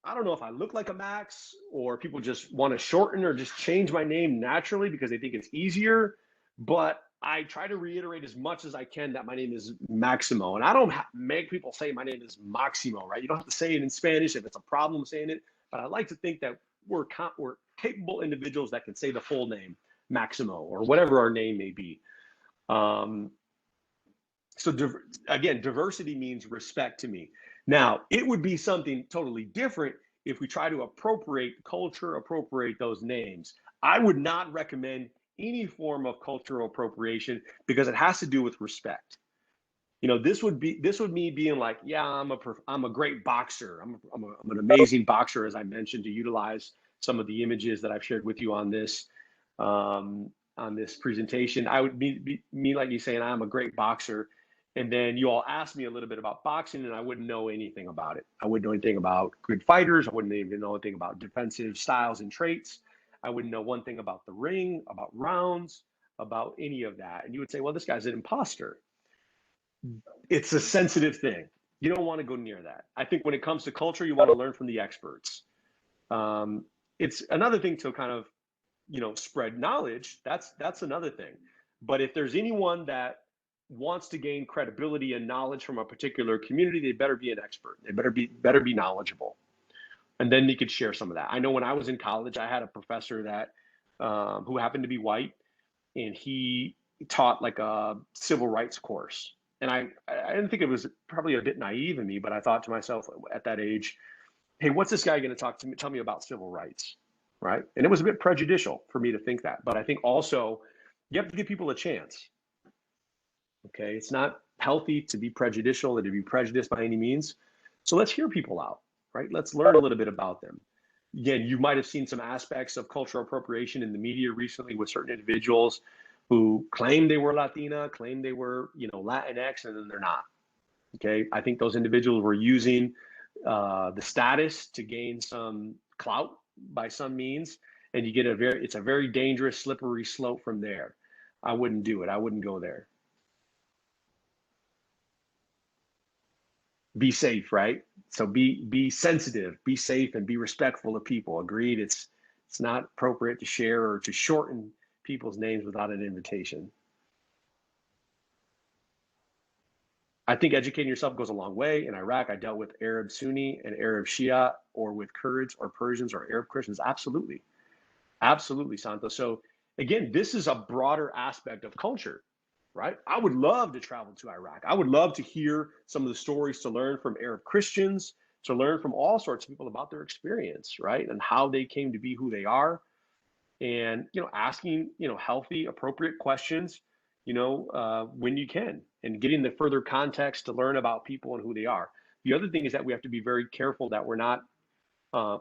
S2: I don't know if I look like a Max, or people just want to shorten or just change my name naturally because they think it's easier. But I try to reiterate as much as I can that my name is Maximo. And I don't make people say my name is Maximo, right? You don't have to say it in Spanish if it's a problem saying it. But I like to think that we're capable individuals that can say the full name, Maximo, or whatever our name may be. So again, diversity means respect to me. Now, it would be something totally different if we try to appropriate those names. I would not recommend any form of cultural appropriation because it has to do with respect. This would me being like, yeah, I'm a great boxer. I'm an amazing boxer, as I mentioned, to utilize some of the images that I've shared with you on this presentation. I would be like you saying I'm a great boxer. And then you all asked me a little bit about boxing, and I wouldn't know anything about it. I wouldn't know anything about good fighters. I wouldn't even know anything about defensive styles and traits. I wouldn't know one thing about the ring, about rounds, about any of that. And you would say, well, this guy's an imposter. It's a sensitive thing. You don't want to go near that. I think when it comes to culture, you want to learn from the experts. It's another thing to kind of, spread knowledge. That's another thing. But if there's anyone that wants to gain credibility and knowledge from a particular community, they better be an expert. They better be knowledgeable. And then they could share some of that. I know when I was in college, I had a professor that who happened to be white, and he taught like a civil rights course. And I didn't think it was probably a bit naive in me, but I thought to myself at that age, hey, what's this guy going to tell me about civil rights, right? And it was a bit prejudicial for me to think that. But I think also you have to give people a chance. Okay, it's not healthy to be prejudicial or to be prejudiced by any means. So let's hear people out, right? Let's learn a little bit about them. Again, you might have seen some aspects of cultural appropriation in the media recently with certain individuals who claimed they were Latina, claimed they were, Latinx, and then they're not. Okay, I think those individuals were using the status to gain some clout by some means, and you get it's a very dangerous, slippery slope from there. I wouldn't do it. I wouldn't go there. Be safe, right? So be sensitive, be safe, and be respectful of people. Agreed. It's not appropriate to share or to shorten people's names without an invitation. I think educating yourself goes a long way. In Iraq, I dealt with Arab Sunni and Arab Shia, or with Kurds or Persians or Arab Christians. Absolutely. Absolutely, Santos. So again, this is a broader aspect of culture, right? I would love to travel to Iraq. I would love to hear some of the stories, to learn from Arab Christians, to learn from all sorts of people about their experience, right? And how they came to be who they are. And, asking, healthy, appropriate questions, when you can, and getting the further context to learn about people and who they are. The other thing is that we have to be very careful that we're not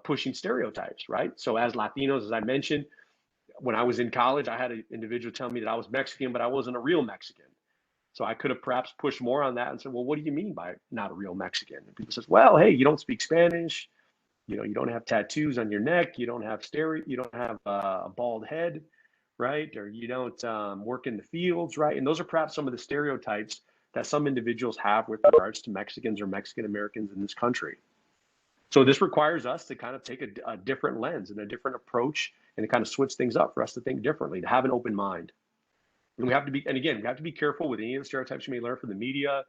S2: pushing stereotypes, right? So as Latinos, as I mentioned, when I was in college, I had an individual tell me that I was Mexican, but I wasn't a real Mexican. So I could have perhaps pushed more on that and said, well, what do you mean by not a real Mexican? And people says, well, hey, you don't speak Spanish. You don't have tattoos on your neck. You don't have a bald head, right? Or you don't work in the fields, right? And those are perhaps some of the stereotypes that some individuals have with regards to Mexicans or Mexican Americans in this country. So this requires us to kind of take a different lens and a different approach, and to kind of switch things up for us to think differently, to have an open mind. And we have to be careful with any of the stereotypes you may learn from the media,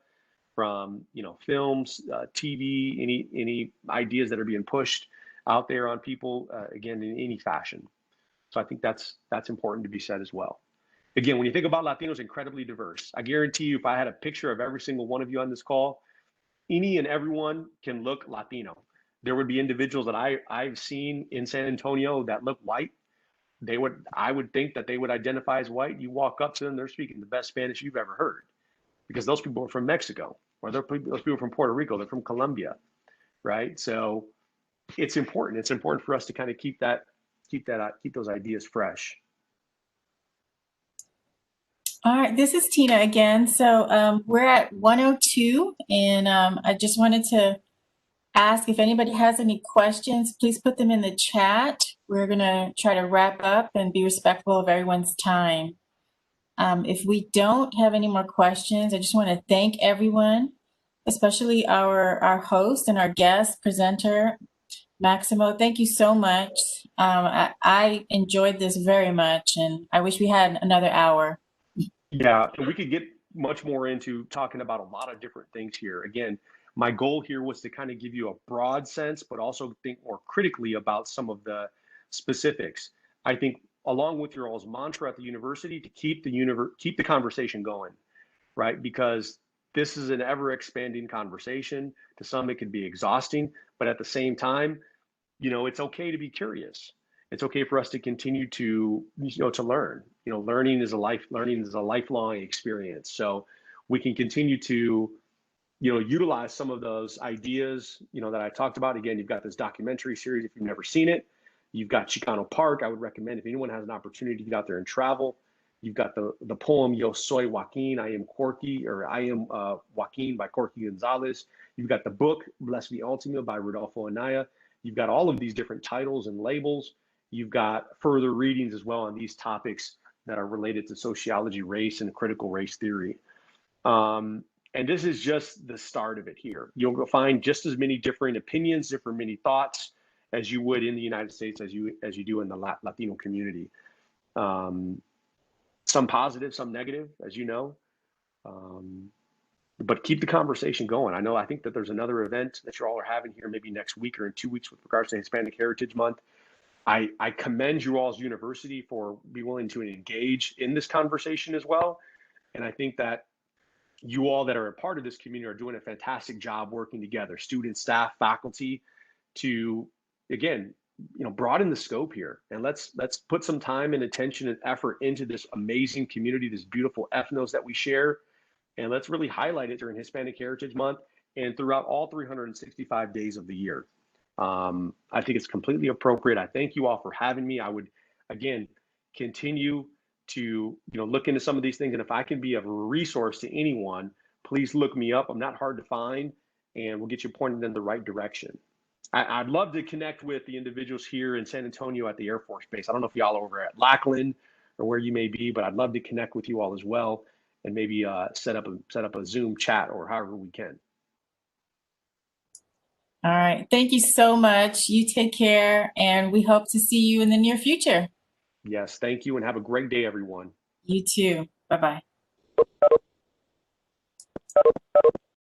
S2: from films, TV, any ideas that are being pushed out there on people, again, in any fashion. So I think that's important to be said as well. Again, when you think about Latinos, incredibly diverse. I guarantee you, if I had a picture of every single one of you on this call, any and everyone can look Latino. There would be individuals that I've seen in San Antonio that look white. I would think that they would identify as white. You walk up to them, they're speaking the best Spanish you've ever heard, because those people are from Mexico, or those people from Puerto Rico, they're from Colombia, right? So it's important. It's important for us to kind of keep those ideas fresh.
S1: All right, this is Tina again. So we're at 1:02, and I just wanted to ask if anybody has any questions, please put them in the chat. We're going to try to wrap up and be respectful of everyone's time. If we don't have any more questions, I just want to thank everyone, especially our host and our guest presenter, Maximo. Thank you so much. I enjoyed this very much, and I wish we had another hour.
S2: Yeah, and we could get much more into talking about a lot of different things here. Again, my goal here was to kind of give you a broad sense, but also think more critically about some of the specifics. I think, along with your all's mantra at the university, to keep the conversation going, right? Because this is an ever expanding conversation. To some, it could be exhausting, but at the same time, it's okay to be curious. It's okay for us to continue to learn. Learning is a lifelong experience. So we can continue to utilize some of those ideas, that I talked about. Again, you've got this documentary series. If you've never seen it, you've got Chicano Park. I would recommend, if anyone has an opportunity to get out there and travel. You've got the poem Yo Soy Joaquin, I Am Corki, or I Am Joaquin by Corki Gonzalez. You've got the book Bless Me Ultima by Rudolfo Anaya. You've got all of these different titles and labels. You've got further readings as well on these topics that are related to sociology, race, and critical race theory. And this is just the start of it here. You'll find just as many different opinions, many thoughts as you would in the United States, as you do in the Latino community. Some positive, some negative, as you know. But keep the conversation going. I think that there's another event that you all are having here maybe next week or in 2 weeks with regards to Hispanic Heritage Month. I commend you all's university for being willing to engage in this conversation as well. And I think that you all that are a part of this community are doing a fantastic job working together, students, staff, faculty, to, again, broaden the scope here. And let's put some time and attention and effort into this amazing community, this beautiful ethnos that we share. And let's really highlight it during Hispanic Heritage Month and throughout all 365 days of the year. I think it's completely appropriate. I thank you all for having me. I would, again, continue to look into some of these things, and if I can be of a resource to anyone, please look me up. I'm not hard to find, and we'll get you pointed in the right direction. I'd love to connect with the individuals here in San Antonio at the Air Force Base. I don't know if y'all are over at Lackland or where you may be, but I'd love to connect with you all as well, and maybe set up a Zoom chat or however we can.
S1: All right. Thank you so much. You take care, and we hope to see you in the near future.
S2: Yes, thank you, and have a great day, everyone.
S1: You too. Bye-bye.